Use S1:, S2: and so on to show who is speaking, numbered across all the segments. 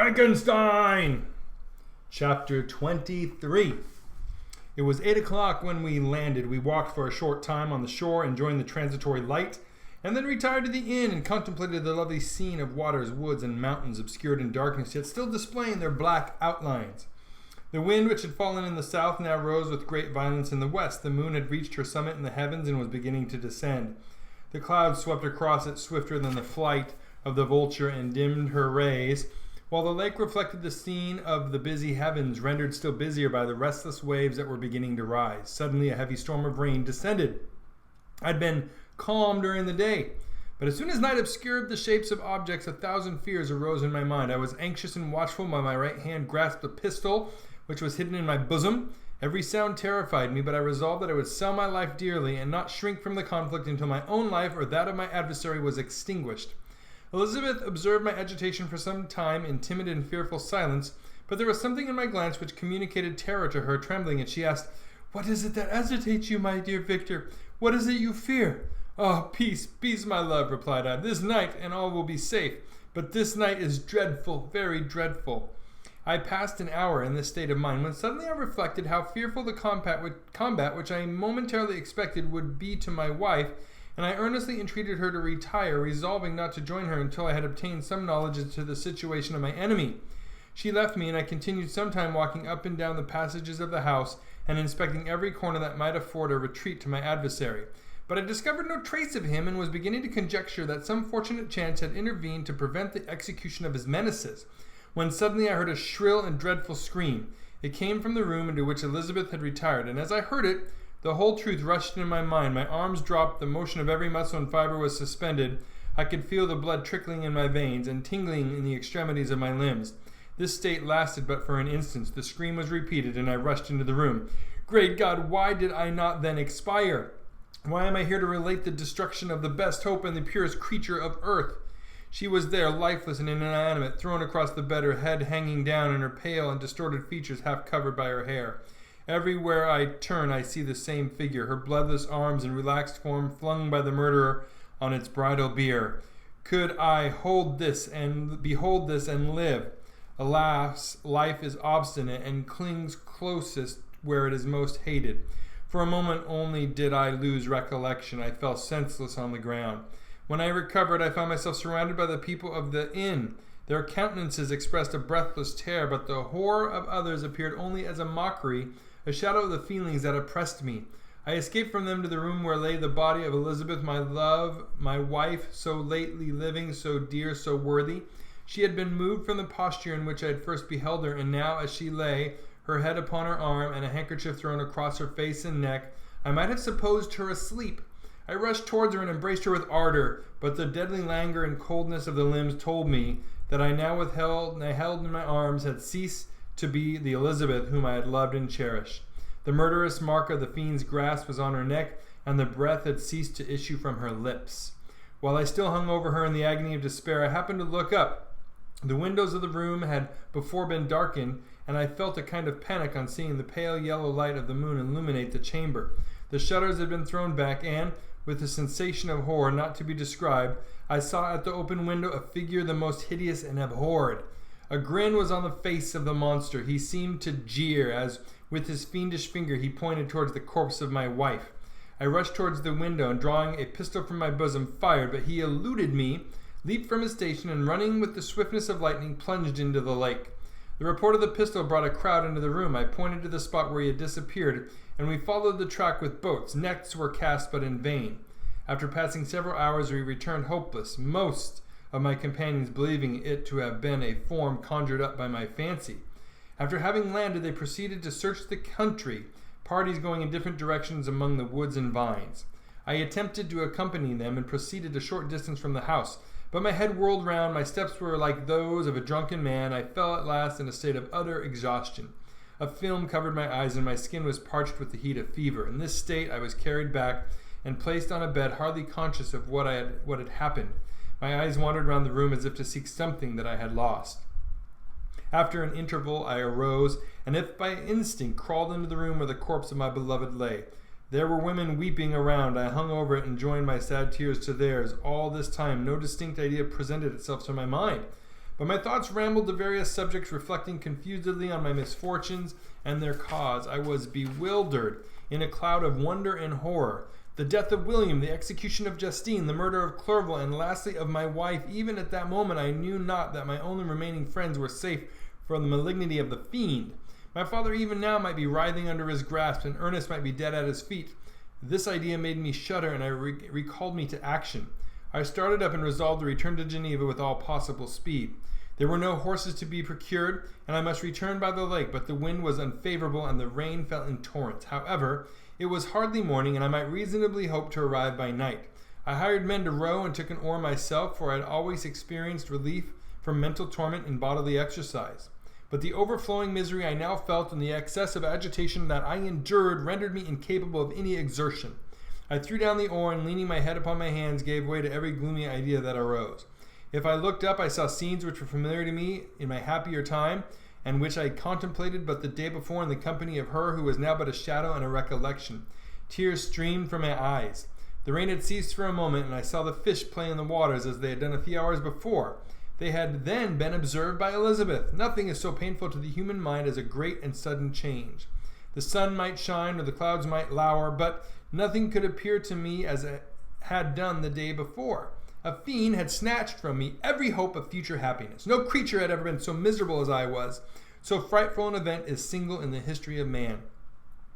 S1: Frankenstein! Chapter 23. It was 8 o'clock when we landed. We walked for a short time on the shore, enjoying the transitory light, and then retired to the inn and contemplated the lovely scene of waters, woods, and mountains obscured in darkness, yet still displaying their black outlines. The wind, which had fallen in the south, now rose with great violence in the west. The moon had reached her summit in the heavens and was beginning to descend. The clouds swept across it swifter than the flight of the vulture and dimmed her rays, while the lake reflected the scene of the busy heavens, rendered still busier by the restless waves that were beginning to rise. Suddenly a heavy storm of rain descended. I'd been calm during the day, but as soon as night obscured the shapes of objects, 1,000 fears arose in my mind. I was anxious and watchful, while my right hand grasped a pistol which was hidden in my bosom. Every sound terrified me, but I resolved that I would sell my life dearly and not shrink from the conflict until my own life or that of my adversary was extinguished. Elizabeth observed my agitation for some time in timid and fearful silence, but there was something in my glance which communicated terror to her. Trembling, and she asked, "What is it that agitates you, my dear Victor? What is it you fear?" "Oh, peace, peace, my love," replied I. "This night, and all will be safe. But this night is dreadful, very dreadful." I passed an hour in this state of mind, when suddenly I reflected how fearful the combat which I momentarily expected would be to my wife, and I earnestly entreated her to retire, resolving not to join her until I had obtained some knowledge as to the situation of my enemy. She left me, and I continued some time walking up and down the passages of the house, and inspecting every corner that might afford a retreat to my adversary. But I discovered no trace of him, and was beginning to conjecture that some fortunate chance had intervened to prevent the execution of his menaces, when suddenly I heard a shrill and dreadful scream. It came from the room into which Elizabeth had retired, and as I heard it, the whole truth rushed into my mind. My arms dropped, the motion of every muscle and fiber was suspended. I could feel the blood trickling in my veins and tingling in the extremities of my limbs. This state lasted but for an instant. The scream was repeated, and I rushed into the room. Great God, why did I not then expire? Why am I here to relate the destruction of the best hope and the purest creature of earth? She was there, lifeless and inanimate, thrown across the bed, her head hanging down, and her pale and distorted features half covered by her hair. Everywhere I turn I see the same figure, her bloodless arms and relaxed form flung by the murderer on its bridal bier. Could I behold this and live? Alas, life is obstinate and clings closest where it is most hated. For a moment only did I lose recollection. I fell senseless on the ground. When I recovered, I found myself surrounded by the people of the inn. Their countenances expressed a breathless terror, but the horror of others appeared only as a mockery, a shadow of the feelings that oppressed me. I escaped from them to the room where lay the body of Elizabeth, my love, my wife, so lately living, so dear, so worthy. She had been moved from the posture in which I had first beheld her, and now, as she lay, her head upon her arm, and a handkerchief thrown across her face and neck, I might have supposed her asleep. I rushed towards her and embraced her with ardor, but the deadly languor and coldness of the limbs told me that I now held in my arms had ceased to be the Elizabeth whom I had loved and cherished. The murderous mark of the fiend's grasp was on her neck, and the breath had ceased to issue from her lips. While I still hung over her in the agony of despair, I happened to look up. The windows of the room had before been darkened, and I felt a kind of panic on seeing the pale yellow light of the moon illuminate the chamber. The shutters had been thrown back, and, with a sensation of horror not to be described, I saw at the open window a figure the most hideous and abhorred. A grin was on the face of the monster. He seemed to jeer, as with his fiendish finger he pointed towards the corpse of my wife. I rushed towards the window, and drawing a pistol from my bosom, fired, but he eluded me, leaped from his station, and running with the swiftness of lightning, plunged into the lake. The report of the pistol brought a crowd into the room. I pointed to the spot where he had disappeared, and we followed the track with boats. Nets were cast, but in vain. After passing several hours, we returned hopeless, most of my companions believing it to have been a form conjured up by my fancy. After having landed, they proceeded to search the country, parties going in different directions among the woods and vines. I attempted to accompany them and proceeded a short distance from the house, but my head whirled round, my steps were like those of a drunken man. I fell at last in a state of utter exhaustion. A film covered my eyes, and my skin was parched with the heat of fever. In this state I was carried back and placed on a bed, hardly conscious of what had happened. My eyes wandered round the room as if to seek something that I had lost. After an interval I arose, and if by instinct crawled into the room where the corpse of my beloved lay. There were women weeping around. I hung over it and joined my sad tears to theirs. All this time no distinct idea presented itself to my mind, But my thoughts rambled to various subjects, reflecting confusedly on my misfortunes and their cause. I was bewildered in a cloud of wonder and horror. The death of William, the execution of Justine, the murder of Clerval, and lastly of my wife. Even at that moment I knew not that my only remaining friends were safe from the malignity of the fiend. My father even now might be writhing under his grasp, and Ernest might be dead at his feet. This idea made me shudder, and recalled me to action. I started up and resolved to return to Geneva with all possible speed. There were no horses to be procured, and I must return by the lake, but the wind was unfavorable and the rain fell in torrents. However, it was hardly morning, and I might reasonably hope to arrive by night. I hired men to row and took an oar myself, for I had always experienced relief from mental torment in bodily exercise. But the overflowing misery I now felt and the excess of agitation that I endured rendered me incapable of any exertion. I threw down the oar and, leaning my head upon my hands, gave way to every gloomy idea that arose. If I looked up, I saw scenes which were familiar to me in my happier time, and which I had contemplated but the day before in the company of her who was now but a shadow and a recollection. Tears streamed from my eyes. The rain had ceased for a moment, and I saw the fish play in the waters as they had done a few hours before. They had then been observed by Elizabeth. Nothing is so painful to the human mind as a great and sudden change. The sun might shine or the clouds might lower, but nothing could appear to me as it had done the day before. A fiend had snatched from me every hope of future happiness. No creature had ever been so miserable as I was. So frightful an event is single in the history of man.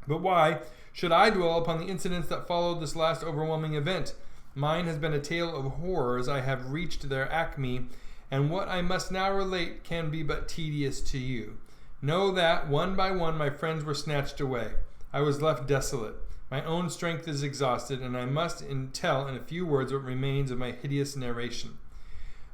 S1: But why should I dwell upon the incidents that followed this last overwhelming event? Mine has been a tale of horrors. I have reached their acme, and what I must now relate can be but tedious to you. Know that, one by one, my friends were snatched away. I was left desolate. My own strength is exhausted, and I must tell in a few words what remains of my hideous narration.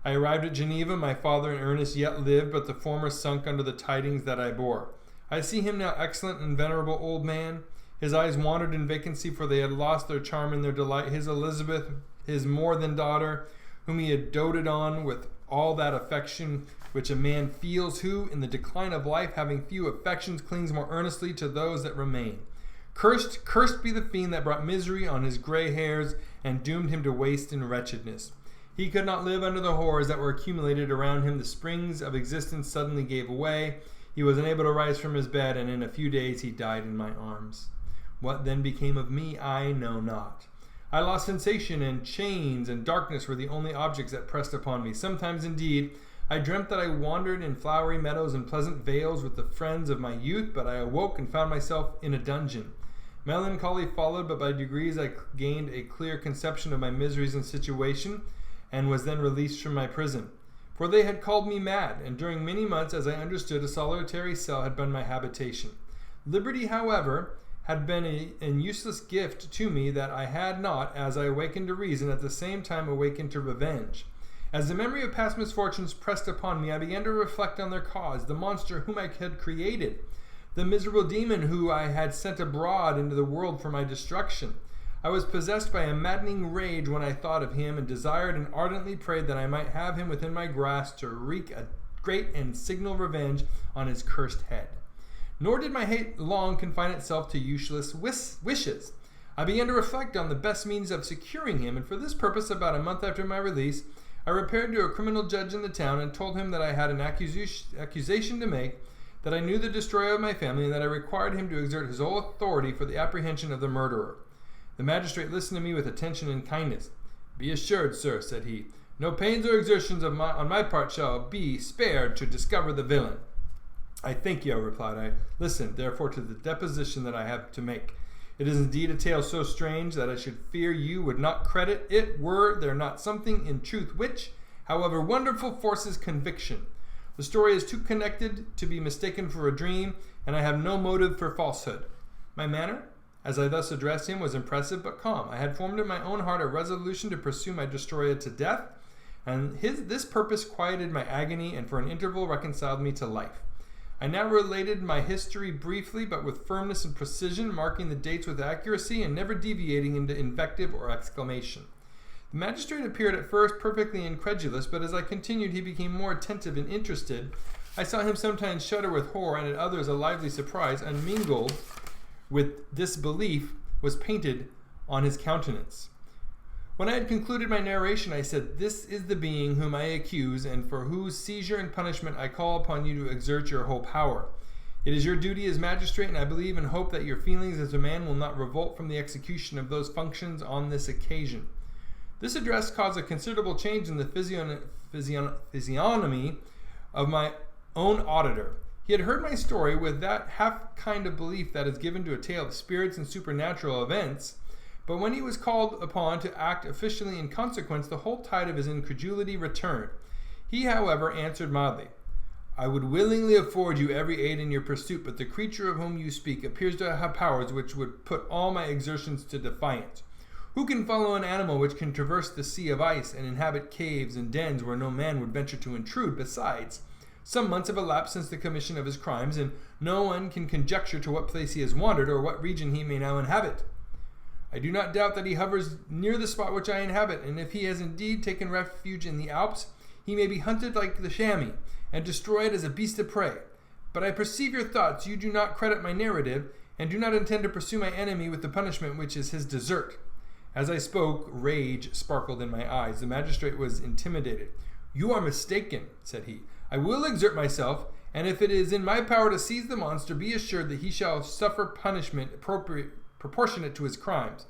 S1: I arrived at Geneva. My father and Ernest yet lived, but the former sunk under the tidings that I bore. I see him now excellent and venerable old man. His eyes wandered in vacancy, for they had lost their charm and their delight. His Elizabeth, his more than daughter, whom he had doted on with all that affection which a man feels who, in the decline of life, having few affections, clings more earnestly to those that remain. Cursed be the fiend that brought misery on his gray hairs and doomed him to waste and wretchedness. He could not live under the horrors that were accumulated around him. The springs of existence suddenly gave way. He was unable to rise from his bed, and in a few days he died in my arms. What then became of me, I know not. I lost sensation, and chains and darkness were the only objects that pressed upon me. Sometimes, indeed, I dreamt that I wandered in flowery meadows and pleasant vales with the friends of my youth, but I awoke and found myself in a dungeon. Melancholy followed, but by degrees I gained a clear conception of my miseries and situation, and was then released from my prison. For they had called me mad, and during many months, as I understood, a solitary cell had been my habitation. Liberty, however, had been an useless gift to me that I had not, as I awakened to reason, at the same time awakened to revenge. As the memory of past misfortunes pressed upon me, I began to reflect on their cause, the monster whom I had created, the miserable demon who I had sent abroad into the world for my destruction. I was possessed by a maddening rage when I thought of him, and desired and ardently prayed that I might have him within my grasp to wreak a great and signal revenge on his cursed head. Nor did my hate long confine itself to useless wishes. I began to reflect on the best means of securing him, and for this purpose, about a month after my release, I repaired to a criminal judge in the town and told him that I had an accusation to make, that I knew the destroyer of my family, and that I required him to exert his whole authority for the apprehension of the murderer. The magistrate listened to me with attention and kindness. "Be assured, sir," said he, "no pains or exertions on my part shall be spared to discover the villain." "I thank you," replied I. "Listen, therefore, to the deposition that I have to make. It is indeed a tale so strange that I should fear you would not credit it were there not something in truth which, however wonderful, forces conviction. The story is too connected to be mistaken for a dream, and I have no motive for falsehood." My manner, as I thus addressed him, was impressive but calm. I had formed in my own heart a resolution to pursue my destroyer to death, and this purpose quieted my agony and for an interval reconciled me to life. I now related my history briefly, but with firmness and precision, marking the dates with accuracy and never deviating into invective or exclamation. The magistrate appeared at first perfectly incredulous, but as I continued he became more attentive and interested. I saw him sometimes shudder with horror, and at others a lively surprise, unmingled with disbelief, was painted on his countenance. When I had concluded my narration, I said, "This is the being whom I accuse, and for whose seizure and punishment I call upon you to exert your whole power. It is your duty as magistrate, and I believe and hope that your feelings as a man will not revolt from the execution of those functions on this occasion." This address caused a considerable change in the physiognomy of my own auditor. He had heard my story with that half kind of belief that is given to a tale of spirits and supernatural events, but when he was called upon to act officially in consequence, the whole tide of his incredulity returned. He, however, answered mildly, "I would willingly afford you every aid in your pursuit, but the creature of whom you speak appears to have powers which would put all my exertions to defiance. Who can follow an animal which can traverse the sea of ice and inhabit caves and dens where no man would venture to intrude? Besides, some months have elapsed since the commission of his crimes, and no one can conjecture to what place he has wandered or what region he may now inhabit. I do not doubt that he hovers near the spot which I inhabit, and if he has indeed taken refuge in the Alps, he may be hunted like the chamois and destroyed as a beast of prey. But I perceive your thoughts. You do not credit my narrative, and do not intend to pursue my enemy with the punishment which is his desert." As I spoke, rage sparkled in my eyes. The magistrate was intimidated. "You are mistaken," said he. "I will exert myself, and if it is in my power to seize the monster, be assured that he shall suffer punishment proportionate to his crimes.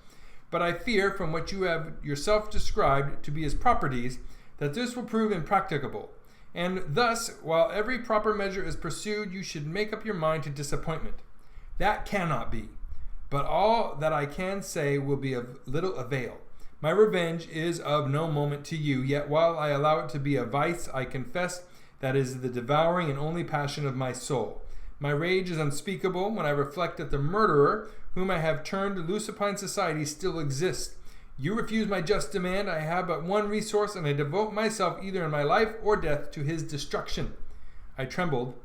S1: But I fear, from what you have yourself described to be his properties, that this will prove impracticable. And thus, while every proper measure is pursued, you should make up your mind to disappointment. That cannot be. But all that I can say will be of little avail. My revenge is of no moment to you, yet while I allow it to be a vice, I confess that it is the devouring and only passion of my soul. My rage is unspeakable when I reflect that the murderer, whom I have turned loose upon society, still exists. You refuse my just demand. I have but one resource, and I devote myself either in my life or death to his destruction." I trembled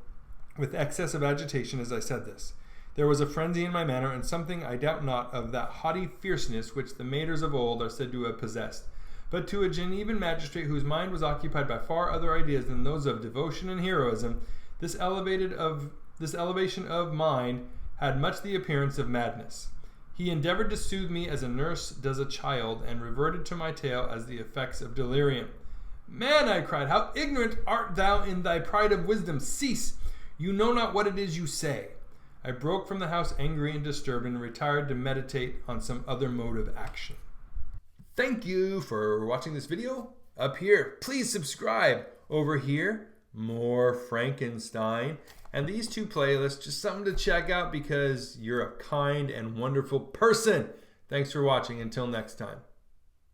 S1: with excess of agitation as I said this. There was a frenzy in my manner, and something, I doubt not, of that haughty fierceness which the maiders of old are said to have possessed. But to a Genevan magistrate whose mind was occupied by far other ideas than those of devotion and heroism, this elevation of mind had much the appearance of madness. He endeavored to soothe me as a nurse does a child, and reverted to my tale as the effects of delirium. "Man," I cried, "how ignorant art thou in thy pride of wisdom! Cease! You know not what it is you say." I broke from the house angry and disturbed, and retired to meditate on some other mode of action. Thank you for watching this video. Up here, please subscribe. Over here, more Frankenstein. And these two playlists, just something to check out because you're a kind and wonderful person. Thanks for watching. Until next time.